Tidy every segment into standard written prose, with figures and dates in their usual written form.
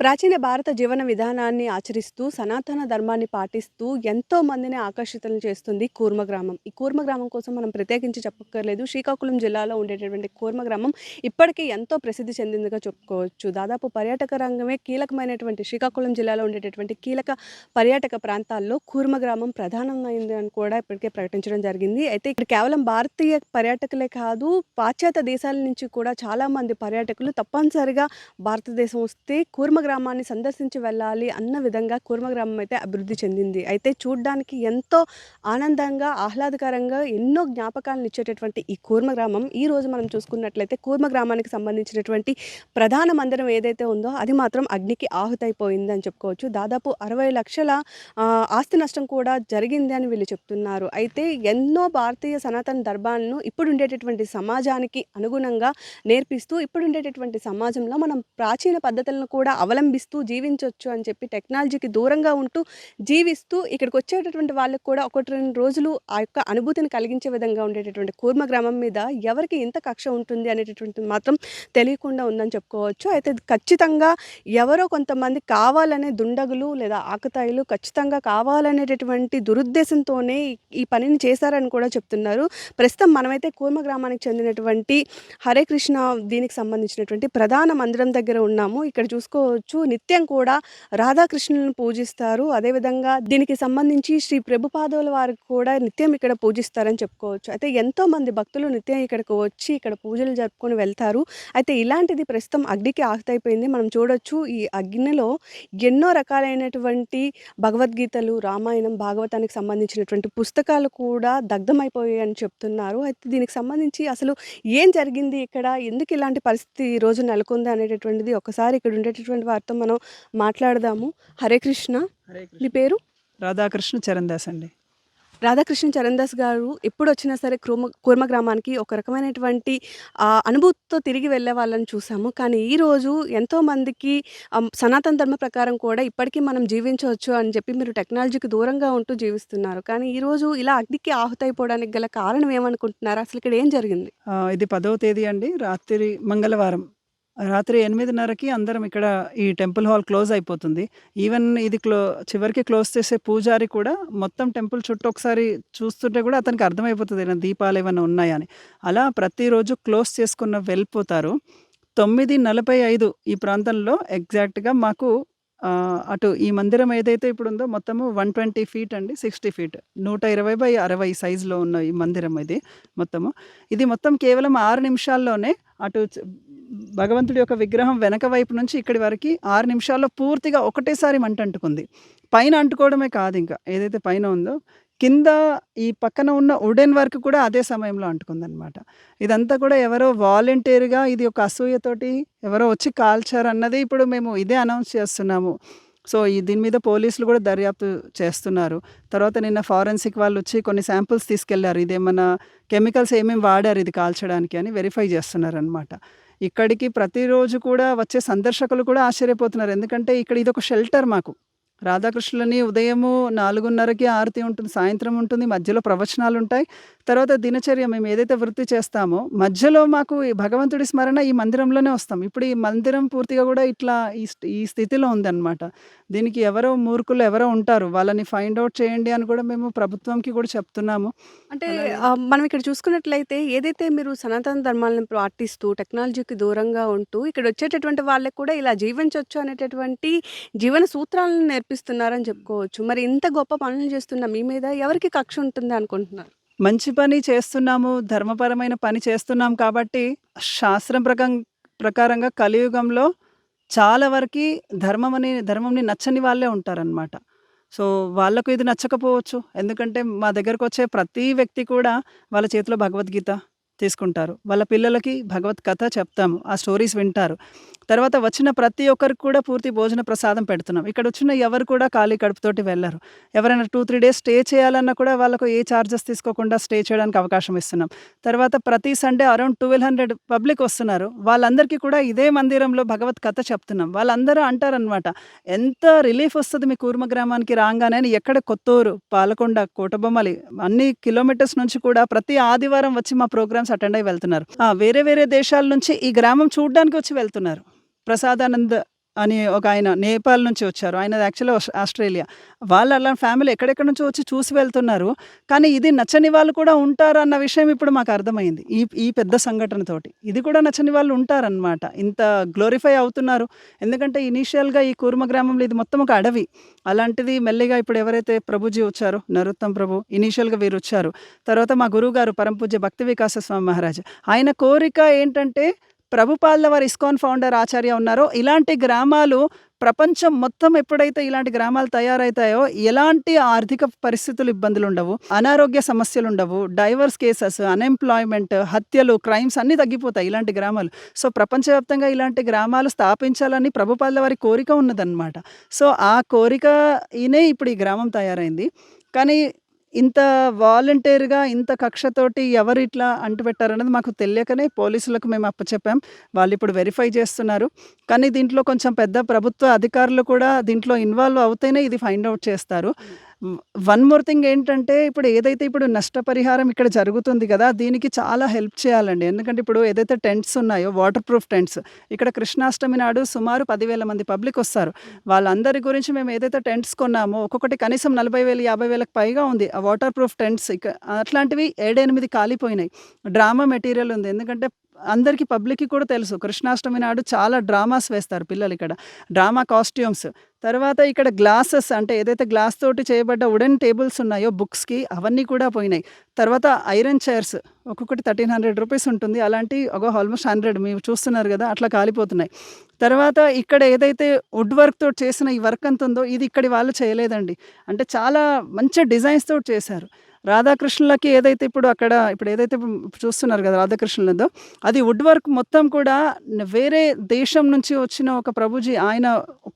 ప్రాచీన భారత జీవన విధానాన్ని ఆచరిస్తూ, సనాతన ధర్మాన్ని పాటిస్తూ ఎంతో మందిని ఆకర్షితులను చేస్తుంది కూర్మ గ్రామం. ఈ కూర్మ గ్రామం కోసం మనం ప్రత్యేకించి చెప్పక్కర్లేదు. శ్రీకాకుళం జిల్లాలో ఉండేటటువంటి కూర్మ గ్రామం ఇప్పటికీ ఎంతో ప్రసిద్ధి చెందిందిగా చెప్పుకోవచ్చు. దాదాపు పర్యాటక రంగమే కీలకమైనటువంటి శ్రీకాకుళం జిల్లాలో ఉండేటటువంటి కీలక పర్యాటక ప్రాంతాల్లో కూర్మ గ్రామం ప్రధానమైంది అని కూడా ఇప్పటికే ప్రకటించడం జరిగింది. అయితే ఇక్కడ కేవలం భారతీయ పర్యాటకులే కాదు, పాశ్చాత్య దేశాల నుంచి కూడా చాలామంది పర్యాటకులు తప్పనిసరిగా భారతదేశం వస్తే కూర్మ గ్రామాన్ని సందర్శించి వెళ్ళాలి అన్న విధంగా కూర్మ గ్రామం అయితే అభివృద్ధి చెందింది. అయితే చూడ్డానికి ఎంతో ఆనందంగా, ఆహ్లాదకరంగా ఎన్నో జ్ఞాపకాలను ఇచ్చేటటువంటి ఈ కూర్మ గ్రామం ఈరోజు మనం చూసుకున్నట్లయితే కూర్మ గ్రామానికి సంబంధించినటువంటి ప్రధాన మందిరం ఏదైతే ఉందో అది మాత్రం అగ్నికి ఆహుతైపోయింది అని చెప్పుకోవచ్చు. దాదాపు 60 లక్షల ఆస్తి నష్టం కూడా జరిగింది అని వీళ్ళు చెప్తున్నారు. అయితే ఎన్నో భారతీయ సనాతన ధర్మాలను ఇప్పుడు ఉండేటటువంటి సమాజానికి అనుగుణంగా నేర్పిస్తూ ఇప్పుడు ఉండేటటువంటి సమాజంలో మనం ప్రాచీన పద్ధతులను కూడా అవలంబిస్తూ జీవించవచ్చు అని చెప్పి టెక్నాలజీకి దూరంగా ఉంటూ జీవిస్తూ ఇక్కడికి వచ్చేటటువంటి వాళ్ళకి కూడా 1-2 రోజులు ఆ యొక్క అనుభూతిని కలిగించే విధంగా ఉండేటటువంటి కూర్మ గ్రామం మీద ఎవరికి ఇంత కక్ష ఉంటుంది అనేటటువంటిది మాత్రం తెలియకుండా ఉందని చెప్పుకోవచ్చు. అయితే ఖచ్చితంగా ఎవరో కొంతమంది కావాలనే దుండగులు లేదా ఆకతాయిలు ఖచ్చితంగా కావాలనేటటువంటి దురుద్దేశంతోనే ఈ పనిని చేశారని కూడా చెప్తున్నారు. ప్రస్తుతం మనమైతే కూర్మ గ్రామానికి చెందినటువంటి హరే కృష్ణ దీనికి సంబంధించినటువంటి ప్రధాన మందిరం దగ్గర ఉన్నాము. ఇక్కడ చూసుకోవచ్చు నిత్యం కూడా రాధాకృష్ణులను పూజిస్తారు. అదేవిధంగా దీనికి సంబంధించి శ్రీ ప్రభుపాదుల వారికి కూడా నిత్యం ఇక్కడ పూజిస్తారని చెప్పుకోవచ్చు. అయితే ఎంతో మంది భక్తులు నిత్యం ఇక్కడికి వచ్చి ఇక్కడ పూజలు జరుపుకొని వెళ్తారు. అయితే ఇలాంటిది ప్రస్తుతం అగ్నికి ఆహుతైపోయింది. మనం చూడొచ్చు ఈ అగ్నిలో ఎన్నో రకాలైనటువంటి భగవద్గీతలు, రామాయణం, భాగవతానికి సంబంధించినటువంటి పుస్తకాలు కూడా దగ్ధమైపోయాయి అని చెప్తున్నారు. అయితే దీనికి సంబంధించి అసలు ఏం జరిగింది ఇక్కడ? ఎందుకు ఇలాంటి పరిస్థితి ఈరోజు నెలకొంది అనేటటువంటిది ఒకసారి ఇక్కడ ఉండేటటువంటి వారితో మనం మాట్లాడదాము. హరే కృష్ణ. హరే మీ కృష్ణ. పేరు? రాధాకృష్ణ చరణ్ దాస్ అండి. రాధాకృష్ణ చరణ్ దాస్ గారు ఎప్పుడు వచ్చినా సరే కూర్మ గ్రామానికి ఒక రకమైనటువంటి అనుభూతితో తిరిగి వెళ్ళే వాళ్ళని చూసాము. కానీ ఈరోజు ఎంతోమందికి సనాతన ధర్మ ప్రకారం కూడా ఇప్పటికీ మనం జీవించవచ్చు అని చెప్పి మీరు టెక్నాలజీకి దూరంగా ఉంటూ జీవిస్తున్నారు. కానీ ఈరోజు ఇలా అగ్నికి ఆహుతైపోవడానికి గల కారణం ఏమనుకుంటున్నారు? అసలు ఇక్కడ ఏం జరిగింది? ఇది 10వ తేదీ అండి. రాత్రి మంగళవారం రాత్రి 8:30కి అందరం ఇక్కడ ఈ టెంపుల్ హాల్ క్లోజ్ అయిపోతుంది. ఈవెన్ ఇది చివరికి క్లోజ్ చేసే పూజారి కూడా మొత్తం టెంపుల్ చుట్టూ ఒకసారి చూస్తుంటే కూడా అతనికి అర్థమైపోతుంది ఏమైనా దీపాలు ఏమైనా ఉన్నాయా అని. అలా ప్రతిరోజు క్లోజ్ చేసుకున్న వెళ్ళిపోతారు. 9:45 ఈ ప్రాంతంలో ఎగ్జాక్ట్‌గా మాకు అటు ఈ మందిరం ఏదైతే ఇప్పుడుందో మొత్తము 120 ఫీట్ అండి. 60 ఫీట్ 120/60 సైజులో ఉన్న ఈ మందిరం ఇది మొత్తము. ఇది మొత్తం కేవలం 6 నిమిషాల్లోనే అటు భగవంతుడి యొక్క విగ్రహం వెనక వైపు నుంచి ఇక్కడి వరకి 6 నిమిషాల్లో పూర్తిగా ఒకటేసారి మంట అంటుకుంది. పైన అంటుకోవడమే కాదు, ఇంకా ఏదైతే పైన ఉందో కింద ఈ పక్కన ఉన్న వుడెన్ వర్క్ కూడా అదే సమయంలో అంటుకుందనమాట. ఇదంతా కూడా ఎవరో వాలంటీర్‌గా ఇది ఒక అసూయతోటి ఎవరో వచ్చి కాల్చారన్నది ఇప్పుడు మేము ఇదే అనౌన్స్ చేస్తున్నాము. సో, దీని మీద పోలీసులు కూడా దర్యాప్తు చేస్తున్నారు. తర్వాత నిన్న ఫారెన్సిక్ వాళ్ళొచ్చి కొన్ని శాంపిల్స్ తీసుకెళ్లారు. ఇదేమన్నా కెమికల్స్ ఏమేమి వాడారు ఇది కాల్చడానికి అని వెరిఫై చేస్తున్నారనమాట. ఇక్కడికి ప్రతిరోజు కూడా వచ్చే సందర్శకులు కూడా ఆశ్చర్యపోతున్నారు. ఎందుకంటే ఇక్కడ ఇదొక షెల్టర్ మాకు. రాధాకృష్ణులని ఉదయము 4:30కి ఆరతి ఉంటుంది, సాయంత్రం ఉంటుంది, మధ్యలో ప్రవచనాలుంటాయి. తర్వాత దినచర్య మేము ఏదైతే వృత్తి చేస్తామో మధ్యలో మాకు ఈ భగవంతుడి స్మరణ ఈ మందిరంలోనే వస్తాం. ఇప్పుడు ఈ మందిరం పూర్తిగా కూడా ఇట్లా ఈ స్థితిలో ఉందన్నమాట. దీనికి ఎవరో మూర్ఖులు ఎవరో ఉంటారు, వాళ్ళని ఫైండ్ ఔట్ చేయండి అని కూడా మేము ప్రభుత్వంకి కూడా చెప్తున్నాము. అంటే అలాగే మనం ఇక్కడ చూసుకున్నట్లయితే ఏదైతే మీరు సనాతన ధర్మాలను పాటిస్తూ టెక్నాలజీకి దూరంగా ఉంటూ ఇక్కడ వచ్చేటటువంటి వాళ్ళకి కూడా ఇలా జీవించవచ్చు అనేటటువంటి జీవన సూత్రాలను నేర్పిస్తున్నారని చెప్పుకోవచ్చు. మరి ఇంత గొప్ప పనులు చేస్తున్న మీ మీద ఎవరికి కక్ష ఉంటుంది అనుకుంటున్నారు? మంచి పని చేస్తున్నాము, ధర్మపరమైన పని చేస్తున్నాం కాబట్టి శాస్త్రం ప్రకారంగా కలియుగంలో చాలా వరకి ధర్మంని నచ్చని వాళ్ళే ఉంటారనమాట. సో, వాళ్ళకు ఇది నచ్చకపోవచ్చు. ఎందుకంటే మా దగ్గరకొచ్చే ప్రతి వ్యక్తి కూడా వాళ్ళ చేతిలో భగవద్గీత తీసుకుంటారు. వాళ్ళ పిల్లలకి భగవత్ కథ చెప్తాము. ఆ స్టోరీస్ వింటారు. తర్వాత వచ్చిన ప్రతి ఒక్కరికి కూడా పూర్తి భోజన ప్రసాదం పెడుతున్నాం. ఇక్కడొచ్చిన ఎవరు కూడా ఖాళీ కడుపుతోటి వెళ్ళరు. ఎవరైనా 2-3 డేస్ స్టే చేయాలన్నా కూడా వాళ్ళకు ఏ చార్జెస్ తీసుకోకుండా స్టే చేయడానికి అవకాశం ఇస్తున్నాం. తర్వాత ప్రతి సండే అరౌండ్ 1200 పబ్లిక్ వస్తున్నారు. వాళ్ళందరికీ కూడా ఇదే మందిరంలో భగవత్ కథ చెప్తున్నాం. వాళ్ళందరూ అంటారనమాట, ఎంత రిలీఫ్ వస్తది మీ కూర్మ గ్రామానికి రాంగానే అని. ఎక్కడ కొత్తూరు, పాలకొండ, కోటబొమ్మలి అన్ని కిలోమీటర్స్ నుంచి కూడా ప్రతి ఆదివారం వచ్చి మా ప్రోగ్రామ్స్ అటెండ్ అయ్యి వెళ్తున్నారు. వేరే వేరే దేశాల నుంచి ఈ గ్రామం చూడ్డానికి వచ్చి వెళ్తున్నారు. ప్రసాదానంద్ అని ఒక ఆయన నేపాల్ నుంచి వచ్చారు. ఆయనది యాక్చువల్‌గా ఆస్ట్రేలియా. వాళ్ళు అలా ఫ్యామిలీ ఎక్కడెక్కడి నుంచో వచ్చి చూసి వెళ్తున్నారు. కానీ ఇది నచ్చని వాళ్ళు కూడా ఉంటారు అన్న విషయం ఇప్పుడు మాకు అర్థమైంది. ఈ ఈ పెద్ద సంఘటనతోటి. ఇది కూడా నచ్చని వాళ్ళు ఉంటారనమాట. ఇంత గ్లోరిఫై అవుతున్నారు. ఎందుకంటే ఇనీషియల్‌గా ఈ కూర్మ గ్రామంలో ఇది మొత్తం ఒక అడవి. అలాంటిది మెల్లిగా ఇప్పుడు ఎవరైతే ప్రభుజీ వచ్చారో నరోత్తమ్ ప్రభు ఇనీషియల్‌గా వీరొచ్చారు. తర్వాత మా గురువుగారు పరమపూజ్య భక్తి వికాస స్వామి మహారాజ్. ఆయన కోరిక ఏంటంటే ప్రభుపాదుల వారి ఇస్కాన్ ఫౌండర్ ఆచార్య ఉన్నారో ఇలాంటి గ్రామాలు ప్రపంచం మొత్తం ఎప్పుడైతే ఇలాంటి గ్రామాలు తయారవుతాయో ఎలాంటి ఆర్థిక పరిస్థితులు ఇబ్బందులు ఉండవు, అనారోగ్య సమస్యలు ఉండవు, డైవర్స్ కేసెస్, అన్ఎంప్లాయ్మెంట్, హత్యలు, క్రైమ్స్ అన్నీ తగ్గిపోతాయి ఇలాంటి గ్రామాలు. సో ప్రపంచవ్యాప్తంగా ఇలాంటి గ్రామాలు స్థాపించాలని ప్రభుపాదుల వారి కోరిక ఉన్నదన్నమాట. సో ఆ కోరికనే ఇప్పుడు ఈ గ్రామం తయారైంది. కానీ ఇంత వాలంటీర్‌గా ఇంత కక్షతోటి ఎవరు ఇట్లా అంటుపెట్టారన్నది మాకు తెలియకనే పోలీసులకు మేము అప్పచెప్పాం. వాళ్ళిప్పుడు వెరిఫై చేస్తున్నారు. కానీ దీంట్లో కొంచెం పెద్ద ప్రభుత్వ అధికారులు కూడా దీంట్లో ఇన్వాల్వ్ అవుతేనే ఇది ఫైండ్ ఔట్ చేస్తారు. వన్ మోర్ థింగ్ ఏంటంటే ఇప్పుడు నష్టపరిహారం ఇక్కడ జరుగుతుంది కదా! దీనికి చాలా హెల్ప్ చేయాలండి. ఎందుకంటే ఇప్పుడు ఏదైతే టెంట్స్ ఉన్నాయో వాటర్ ప్రూఫ్ టెంట్స్ ఇక్కడ కృష్ణాష్టమి నాడు సుమారు 10,000 మంది పబ్లిక్ వస్తారు. వాళ్ళందరి గురించి మేము ఏదైతే టెంట్స్ కొన్నామో ఒక్కొక్కటి కనీసం 40,000, 50,000కి పైగా ఉంది. ఆ వాటర్ ప్రూఫ్ టెంట్స్ అట్లాంటివి 7, 8 కాలిపోయినాయి. డ్రామా మెటీరియల్ ఉంది. ఎందుకంటే అందరికీ పబ్లిక్‌కి కూడా తెలుసు కృష్ణాష్టమి నాడు చాలా డ్రామాస్ వేస్తారు పిల్లలు ఇక్కడ. Drama costumes. తర్వాత ఇక్కడ గ్లాసెస్ అంటే ఏదైతే గ్లాస్ తోటి చేయబడ్డ వుడెన్ టేబుల్స్ ఉన్నాయో బుక్స్‌కి అవన్నీ కూడా పోయినాయి. తర్వాత ఐరన్ చైర్స్ ఒక్కొక్కటి ₹1,300 ఉంటుంది. అలాంటి ఆల్మోస్ట్ 100 మీరు చూస్తున్నారు కదా! అట్లా కాలిపోతున్నాయి. తర్వాత ఇక్కడ ఏదైతే వుడ్ వర్క్ తోటి చేసిన ఈ వర్క్ అంత ఉందో ఇది ఇక్కడి వాళ్ళు చేయలేదండి. అంటే చాలా మంచి డిజైన్స్ తోటి చేశారు. రాధాకృష్ణులకి ఏదైతే ఇప్పుడు ఏదైతే చూస్తున్నారు కదా రాధాకృష్ణులదో అది వుడ్ వర్క్ మొత్తం కూడా వేరే దేశం నుంచి వచ్చిన ఒక ప్రభుజీ ఆయన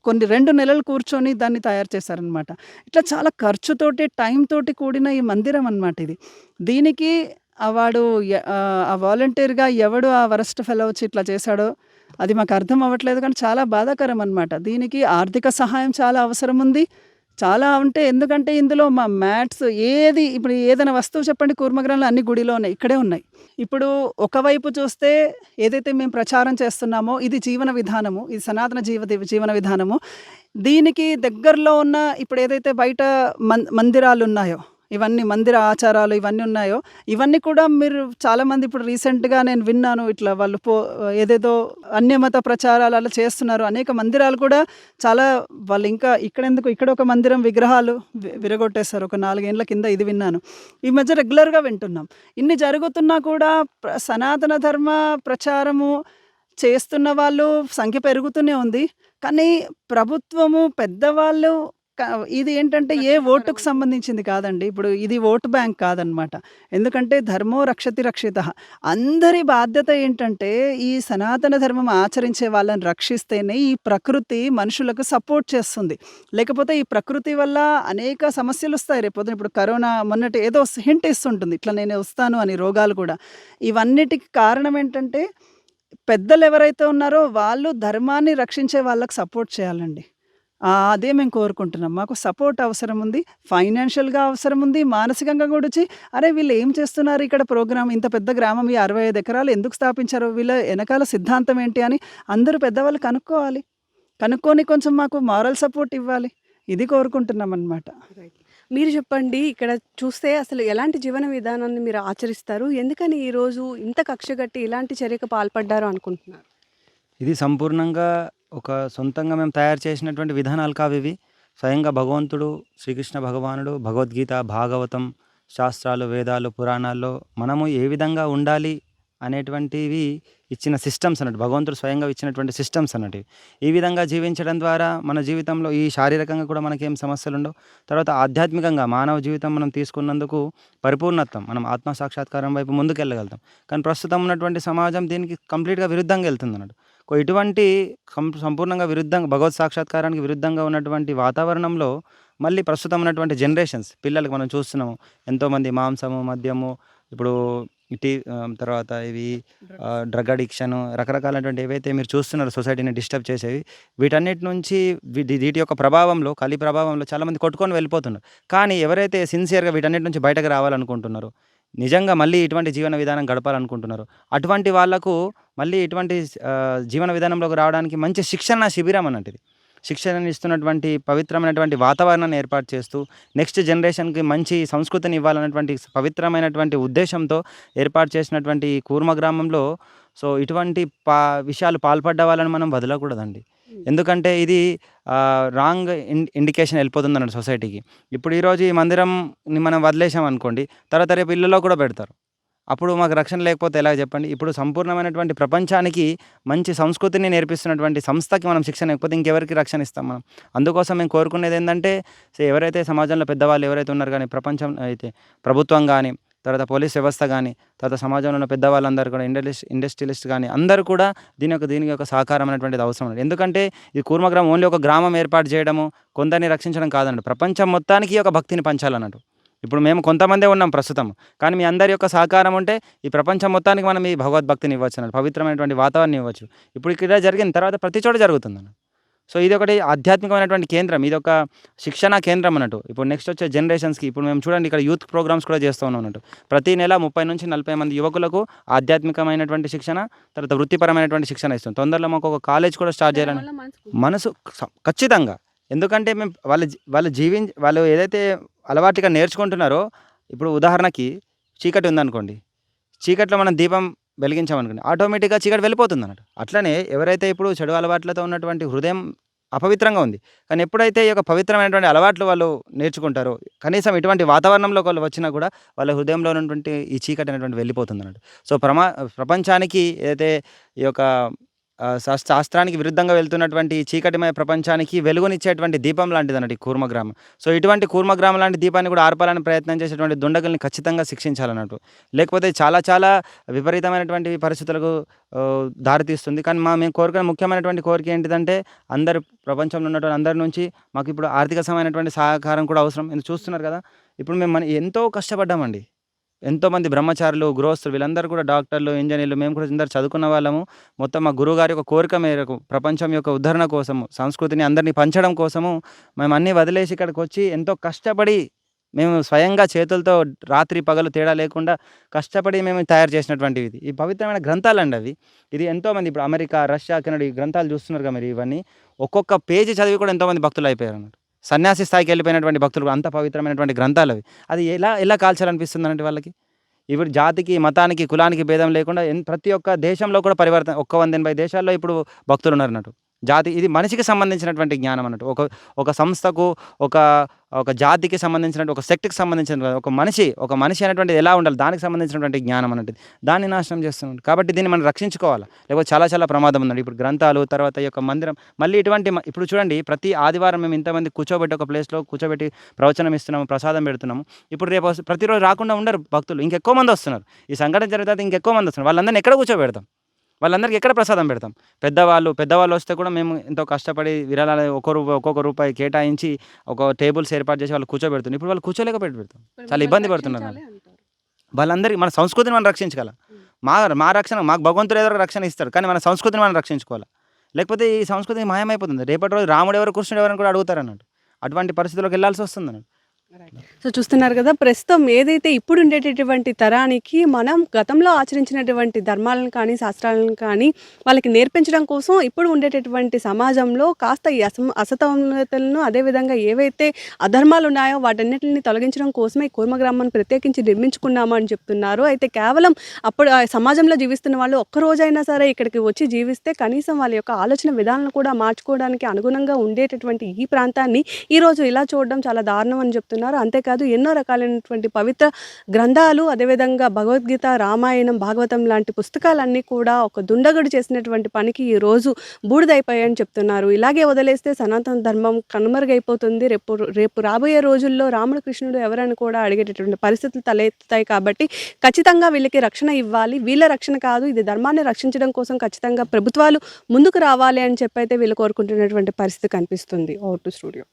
2 నెలలు కూర్చొని దాన్ని తయారు చేశారనమాట. ఇట్లా చాలా ఖర్చుతోటి టైం తోటి కూడిన ఈ మందిరం అనమాట ఇది. దీనికి ఆ వాలంటీర్‌గా ఎవడు ఆ వరస్ట్ ఫెలో వచ్చి ఇట్లా చేశాడో అది మాకు అర్థం అవ్వట్లేదు. కానీ చాలా బాధాకరం అనమాట. దీనికి ఆర్థిక సహాయం చాలా అవసరం ఉంది. చాలా ఉంటే ఎందుకంటే ఇందులో మా మ్యాట్స్ ఇప్పుడు ఏదైనా వస్తువు చెప్పండి కూర్మగ్రంథంలో అన్ని గుడిలో ఉన్నాయి. ఇక్కడే ఉన్నాయి. ఇప్పుడు ఒకవైపు చూస్తే ఏదైతే మేము ప్రచారం చేస్తున్నామో ఇది జీవన విధానము. ఇది సనాతన జీవన విధానము. దీనికి దగ్గరలో ఉన్న ఇప్పుడు ఏదైతే బయట మందిరాలు ఉన్నాయో ఇవన్నీ మందిర ఆచారాలు ఇవన్నీ ఉన్నాయో ఇవన్నీ కూడా మీరు చాలామంది ఇప్పుడు రీసెంట్‌గా నేను విన్నాను ఇట్లా వాళ్ళు ఏదేదో అన్యమత ప్రచారాలు అలా చేస్తున్నారు. అనేక మందిరాలు కూడా చాలా వాళ్ళు ఇంకా ఇక్కడ ఒక మందిరం విగ్రహాలు విరగొట్టేశారు. ఒక 4 ఏళ్ల కింద ఇది విన్నాను. ఈ మధ్య రెగ్యులర్‌గా వింటున్నాం. ఇన్ని జరుగుతున్నా కూడా సనాతన ధర్మ ప్రచారము చేస్తున్న వాళ్ళు సంఖ్య పెరుగుతూనే ఉంది. కానీ ప్రభుత్వము పెద్దవాళ్ళు ఇది ఏంటంటే ఏ ఓటుకు సంబంధించింది కాదండి. ఇప్పుడు ఇది ఓటు బ్యాంక్ కాదనమాట. ఎందుకంటే ధర్మో రక్షతి రక్షితః. అందరి బాధ్యత ఏంటంటే ఈ సనాతన ధర్మం ఆచరించే వాళ్ళని రక్షిస్తేనే ఈ ప్రకృతి మనుషులకు సపోర్ట్ చేస్తుంది. లేకపోతే ఈ ప్రకృతి వల్ల అనేక సమస్యలు వస్తాయి. రేపొద్దున ఇప్పుడు కరోనా మొన్నటి ఏదో హింట్ ఇస్తుంటుంది ఇట్లా నేను వస్తాను అని రోగాలు కూడా. ఇవన్నిటికి కారణం ఏంటంటే పెద్దలు ఎవరైతే ఉన్నారో వాళ్ళు ధర్మాన్ని రక్షించే వాళ్ళకి సపోర్ట్ చేయాలండి. అదే మేము కోరుకుంటున్నాం. మాకు సపోర్ట్ అవసరం ఉంది. ఫైనాన్షియల్‌గా అవసరం ఉంది. మానసికంగా కూడా వచ్చి అరే వీళ్ళు ఏం చేస్తున్నారు ఇక్కడ ప్రోగ్రామ్ ఇంత పెద్ద గ్రామం ఈ 65 ఎకరాలు ఎందుకు స్థాపించారు? వీళ్ళ వెనకాల సిద్ధాంతం ఏంటి అని అందరూ పెద్దవాళ్ళు కనుక్కోవాలి. కనుక్కొని కొంచెం మాకు మారల్ సపోర్ట్ ఇవ్వాలి. ఇది కోరుకుంటున్నామన్నమాట. మీరు చెప్పండి ఇక్కడ చూస్తే అసలు ఎలాంటి జీవన విధానాన్ని మీరు ఆచరిస్తారు? ఎందుకని ఈరోజు ఇంత కక్షగట్టి ఇలాంటి చర్యకు పాల్పడ్డారు అనుకుంటున్నారు? ఇది సంపూర్ణంగా ఒక సొంతంగా మేము తయారు చేసినటువంటి విధానాలు కావివి. స్వయంగా భగవంతుడు శ్రీకృష్ణ భగవానుడు భగవద్గీత, భాగవతం, శాస్త్రాలు, వేదాలు, పురాణాల్లో మనము ఏ విధంగా ఉండాలి అనేటువంటివి ఇచ్చిన సిస్టమ్స్ అన్నట్టు. భగవంతుడు స్వయంగా ఇచ్చినటువంటి సిస్టమ్స్ అన్నట్టు. ఈ విధంగా జీవించడం ద్వారా మన జీవితంలో ఈ శారీరకంగా కూడా మనకేం సమస్యలు ఉండవు. తర్వాత ఆధ్యాత్మికంగా మానవ జీవితం మనం తీసుకున్నందుకు పరిపూర్ణత్వం మనం ఆత్మ సాక్షాత్కారం వైపు ముందుకెళ్ళగలుగుతాం. కానీ ప్రస్తుతం ఉన్నటువంటి సమాజం దీనికి కంప్లీట్‌గా విరుద్ధంగా వెళ్తుంది అన్నట్టు. ఇటువంటి సంపూర్ణంగా విరుద్ధంగా భగవత్ సాక్షాత్కారానికి విరుద్ధంగా ఉన్నటువంటి వాతావరణంలో మళ్ళీ ప్రస్తుతం ఉన్నటువంటి జనరేషన్స్ పిల్లలకి మనం చూస్తున్నాము. ఎంతోమంది మాంసము, మద్యము, ఇప్పుడు తర్వాత ఇవి డ్రగ్ అడిక్షన్ రకరకాలైనటువంటి ఏవైతే మీరు చూస్తున్నారో సొసైటీని డిస్టర్బ్ చేసేవి వీటన్నిటి నుంచి వీటి యొక్క ప్రభావంలో కలి ప్రభావంలో చాలామంది కొట్టుకొని వెళ్ళిపోతున్నారు. కానీ ఎవరైతే సిన్సియర్గా వీటన్నిటి నుంచి బయటకు రావాలనుకుంటున్నారో నిజంగా మళ్ళీ ఇటువంటి జీవన విధానం గడపాలనుకుంటున్నారు అటువంటి వాళ్లకు మళ్ళీ ఇటువంటి జీవన విధానంలోకి రావడానికి మంచి శిక్షణ శిబిరం అన్నట్టు ఇది. శిక్షణ ఇస్తున్నటువంటి పవిత్రమైనటువంటి వాతావరణాన్ని ఏర్పాటు చేస్తూ నెక్స్ట్ జనరేషన్‌కి మంచి సంస్కృతిని ఇవ్వాలన్నటువంటి పవిత్రమైనటువంటి ఉద్దేశంతో ఏర్పాటు చేసినటువంటి ఈ కూర్మ గ్రామంలో సో ఇటువంటి విషయాలు పాల్పడ్డ వాళ్ళని మనం వదలకూడదండి. ఎందుకంటే ఇది రాంగ్ ఇండికేషన్ వెళ్ళిపోతుందన్నట్టు సొసైటీకి. ఇప్పుడు ఈరోజు ఈ మందిరంని మనం వదిలేసామనుకోండి, తర్వాత రేపు ఇళ్ళలో కూడా పెడతారు. అప్పుడు మాకు రక్షణ లేకపోతే ఎలా చెప్పండి? ఇప్పుడు సంపూర్ణమైనటువంటి ప్రపంచానికి మంచి సంస్కృతిని నేర్పిస్తున్నటువంటి సంస్థకి మనం శిక్షణ ఇవ్వకపోతే ఇంకెవరికి రక్షణ ఇస్తాం మనం? అందుకోసం మేము కోరుకునేది ఏందంటే, ఎవరైతే సమాజంలో పెద్దవాళ్ళు ఎవరైతే ఉన్నారో గానీ, ప్రపంచం అయితే ప్రభుత్వం గానీ, తర్వాత పోలీస్ వ్యవస్థ గానీ, తర్వాత సమాజంలో ఉన్న పెద్దవాళ్ళందరూ కూడా ఇండస్ట్రియలిస్ట్ గానీ అందరూ కూడా దీనికి ఒక సహకారం అనేటువంటిది అవసరం ఉంది. ఎందుకంటే ఈ కూర్మ గ్రామం ఓన్లీ ఒక గ్రామం ఏర్పాటు చేయడము, కొందరిని రక్షించడం కాదండి. ప్రపంచం మొత్తానికి ఒక భక్తిని పంచాలన్నట్టు. ఇప్పుడు మేము కొంతమందే ఉన్నాం ప్రస్తుతం. కానీ మీ అందరి యొక్క సహకారం ఉంటే ఈ ప్రపంచం మొత్తానికి మనం ఈ భగవద్భక్తిని ఇవ్వచ్చు అన్నట్టు. పవిత్రమైనటువంటి వాతావరణం ఇవ్వచ్చు. ఇప్పుడు ఇక్కడ జరిగిన తర్వాత ప్రతి చోట జరుగుతుందన్న. సో ఇది ఒకటి ఆధ్యాత్మికమైనటువంటి కేంద్రం. ఇది ఒక శిక్షణా కేంద్రం అన్నట్టు. ఇప్పుడు నెక్స్ట్ వచ్చే జనరేషన్స్‌కి ఇప్పుడు మేము చూడండి ఇక్కడ యూత్ ప్రోగ్రామ్స్ కూడా చేస్తూ ఉన్నాం అన్నట్టు. ప్రతి నెల 30-40 మంది యువకులకు ఆధ్యాత్మికమైనటువంటి శిక్షణ, తర్వాత వృత్తిపరమైనటువంటి శిక్షణ ఇస్తాం. తొందరలో మాకు ఒక కాలేజ్ కూడా స్టార్ట్ చేయాలని మనసు ఖచ్చితంగా. ఎందుకంటే మేము వాళ్ళు ఏదైతే అలవాటుగా నేర్చుకుంటున్నారో, ఇప్పుడు ఉదాహరణకి చీకటి ఉందనుకోండి, చీకట్లో మనం దీపం వెలిగించామనుకోండి, ఆటోమేటిక్‌గా చీకటి వెళ్ళిపోతుంది అన్నట్టు. అట్లనే ఎవరైతే ఇప్పుడు చెడు అలవాట్లతో ఉన్నటువంటి హృదయం అపవిత్రంగా ఉంది. కానీ ఎప్పుడైతే ఈ యొక్క పవిత్రమైనటువంటి అలవాట్లు వాళ్ళు నేర్చుకుంటారో, కనీసం ఇటువంటి వాతావరణంలోకి వాళ్ళు వచ్చినా కూడా వాళ్ళ హృదయంలో ఉన్నటువంటి ఈ చీకటి అనేటువంటి వెళ్ళిపోతుంది అన్నట్టు. సో ప్రపంచానికి ఏదైతే ఈ యొక్క శాస్త్రానికి విరుద్ధంగా వెళ్తున్నటువంటి ఈ చీకటిమయ ప్రపంచానికి వెలుగునిచ్చేటువంటి దీపం లాంటిదన్నట్టు ఈ కూర్మ గ్రామం. సో ఇటువంటి కూర్మ గ్రామం లాంటి దీపాన్ని కూడా ఆర్పాలని ప్రయత్నం చేసేటువంటి దుండగుల్ని ఖచ్చితంగా శిక్షించాలన్నట్టు. లేకపోతే చాలా చాలా విపరీతమైనటువంటి పరిస్థితులకు దారితీస్తుంది. కానీ మేము కోరుకునే ముఖ్యమైనటువంటి కోరిక ఏంటిదంటే, ప్రపంచంలో ఉన్నటువంటి అందరి నుంచి మాకు ఇప్పుడు ఆర్థికమైనటువంటి సహకారం కూడా అవసరం. ఎందుకు చూస్తున్నారు కదా, ఇప్పుడు మేము ఎంతో కష్టపడ్డామండి. ఎంతోమంది బ్రహ్మచారులు, గృహస్థులు వీళ్ళందరూ కూడా డాక్టర్లు, ఇంజనీర్లు, మేము కూడా అందరూ చదువుకున్న వాళ్ళము. మొత్తం మా గురువుగారి యొక్క కోరిక మేరకు ప్రపంచం యొక్క ఉద్ధరణ కోసము, సంస్కృతిని అందరినీ పంచడం కోసము మేము అన్నీ వదిలేసి ఇక్కడికి వచ్చి ఎంతో కష్టపడి మేము స్వయంగా చేతులతో రాత్రి పగలు తేడా లేకుండా కష్టపడి మేము తయారు చేసినటువంటివి ఇది. ఈ పవిత్రమైన గ్రంథాలండి అవి. ఇది ఎంతోమంది ఇప్పుడు అమెరికా, రష్యా, కెనడా ఈ గ్రంథాలు చూస్తున్నారు కదా మీరు. ఇవన్నీ ఒక్కొక్క పేజీ చదివి కూడా ఎంతోమంది భక్తులు అయిపోయారు అన్నట్టు. సన్యాసి స్థాయికి వెళ్ళిపోయినటువంటి భక్తులు అంత పవిత్రమైనటువంటి గ్రంథాలు అవి. అది ఎలా కాల్చాలనిపిస్తుంది అంటే వాళ్ళకి. ఇప్పుడు జాతికి, మతానికి, కులానికి భేదం లేకుండా ప్రతి ఒక్క దేశంలో కూడా పరివర్తన 180 దేశాల్లో ఇప్పుడు భక్తులు ఉన్నారు అన్నట్టు. ఇది మనిషికి సంబంధించినటువంటి జ్ఞానం అన్నట్టు. ఒక సంస్థకు, ఒక జాతికి సంబంధించినటువంటి, ఒక సెక్ట్‌కి సంబంధించిన ఒక మనిషి అనేటువంటిది ఎలా ఉండాలి దానికి సంబంధించినటువంటి జ్ఞానం అన్నట్టు. దాన్ని నాశనం చేస్తున్నాడు. కాబట్టి దీన్ని మనం రక్షించుకోవాలి. లేకపోతే చాలా చాలా ప్రమాదం ఉందండి. ఇప్పుడు గ్రంథాలు, తర్వాత ఈ యొక్క మందిరం మళ్ళీ ఇప్పుడు చూడండి, ప్రతి ఆదివారం మేము ఇంతమంది కూర్చోబెట్టి ఒక ప్లేస్లో కూర్చోబెట్టి ప్రవచనం ఇస్తున్నాము, ప్రసాదం పెడుతున్నాము. ఇప్పుడు రేపు ప్రతిరోజు రాకుండా ఉండరు భక్తులు, ఇంకెక్కువ మంది వస్తున్నారు. ఈ సంఘటన జరిగిన తర్వాత ఇంకెక్కువ మంది వస్తున్నారు. వాళ్ళందరినీ ఎక్కడ కూర్చోబెడతాం? వాళ్ళందరికీ ఎక్కడ ప్రసాదం పెడతాం? పెద్దవాళ్ళు వస్తే కూడా మేము ఎంతో కష్టపడి విరాళాలు ఒక్కొక్క రూపాయి కేటాయించి ఒక టేబుల్స్ ఏర్పాటు చేసి వాళ్ళు కూర్చోబెడుతున్నాం. ఇప్పుడు వాళ్ళు కూర్చోలేకపోతే చాలా ఇబ్బంది పడుతున్నారు. వాళ్ళందరికీ మన సంస్కృతిని మనం రక్షించగలం. మా రక్షణ మాకు భగవంతుడు ఏదో రక్షణ ఇస్తాడు, కానీ మన సంస్కృతిని మనం రక్షించుకోవాలి. లేకపోతే ఈ సంస్కృతి మాయమైపోతుంది. రేపటి రోజు రాముడు ఎవరు, కృష్ణుడు ఎవరని కూడా అడుగుతారు అన్నట్టు. అటువంటి పరిస్థితుల్లోకి వెళ్ళాల్సి వస్తుంది అన్నట్టు. సో చూస్తున్నారు కదా, ప్రస్తుతం ఏదైతే ఇప్పుడు ఉండేటటువంటి తరానికి మనం గతంలో ఆచరించినటువంటి ధర్మాలను కానీ, శాస్త్రాలను కానీ వాళ్ళకి నేర్పించడం కోసం ఇప్పుడు ఉండేటటువంటి సమాజంలో కాస్త ఈ అసమతుల్యతలను, అదేవిధంగా ఏవైతే అధర్మాలు ఉన్నాయో వాటన్నిటిని తొలగించడం కోసమే ఈ కూర్మ గ్రామాన్ని ప్రత్యేకించి నిర్మించుకున్నాము అని చెప్తున్నారు. అయితే కేవలం అప్పుడు సమాజంలో జీవిస్తున్న వాళ్ళు ఒక్కరోజైనా సరే ఇక్కడికి వచ్చి జీవిస్తే కనీసం వాళ్ళ యొక్క ఆలోచన విధానాలను కూడా మార్చుకోవడానికి అనుగుణంగా ఉండేటటువంటి ఈ ప్రాంతాన్ని ఈరోజు ఇలా చూడడం చాలా దారుణం అని చెప్తున్నారు. అంతేకాదు ఎన్నో రకాలైనటువంటి పవిత్ర గ్రంథాలు, అదేవిధంగా భగవద్గీత, రామాయణం, భాగవతం లాంటి పుస్తకాలన్నీ కూడా ఒక దుండగుడు చేసినటువంటి పనికి ఈ రోజు బూడిదైపోయాయని చెప్తున్నారు. ఇలాగే వదిలేస్తే సనాతన ధర్మం కనుమరుగైపోతుంది. రేపు రాబోయే రోజుల్లో రాముడు, కృష్ణుడు ఎవరని కూడా అడిగేటటువంటి పరిస్థితులు తలెత్తుతాయి. కాబట్టి ఖచ్చితంగా వీళ్ళకి రక్షణ ఇవ్వాలి. వీళ్ళ రక్షణ కాదు, ఇది ధర్మాన్ని రక్షించడం కోసం ఖచ్చితంగా ప్రభుత్వాలు ముందుకు రావాలి అని చెప్పైతే వీళ్ళు కోరుకుంటున్నటువంటి పరిస్థితి కనిపిస్తుంది. Out to studio.